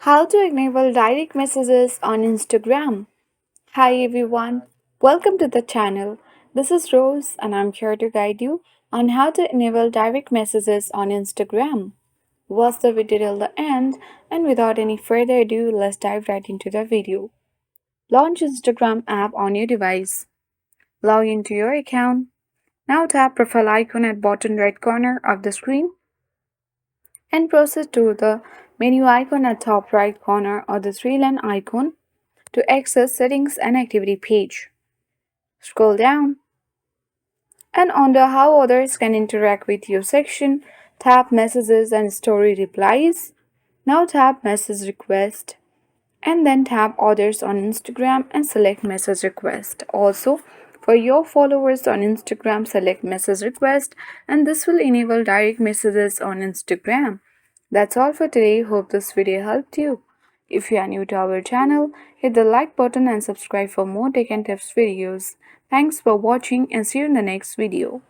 How to enable direct messages on Instagram. Hi everyone, welcome to the channel. This is Rose and I'm here to guide you on how to enable direct messages on Instagram. Watch the video till the end, and without any further ado, let's dive right into the video. Launch Instagram app on your device. Log into your account. Now tap profile icon at bottom right corner of the screen and proceed to the menu icon at top right corner or the three-line icon to access settings and activity page. Scroll down and under how others can interact with you section, tap messages and story replies. Now tap message request and then tap others on Instagram and select message request. Also, for your followers on Instagram, select message request and this will enable direct messages on Instagram. That's all for today. Hope this video helped you. If you are new to our channel, hit the like button and subscribe for more tech and tips videos. Thanks for watching and see you in the next video.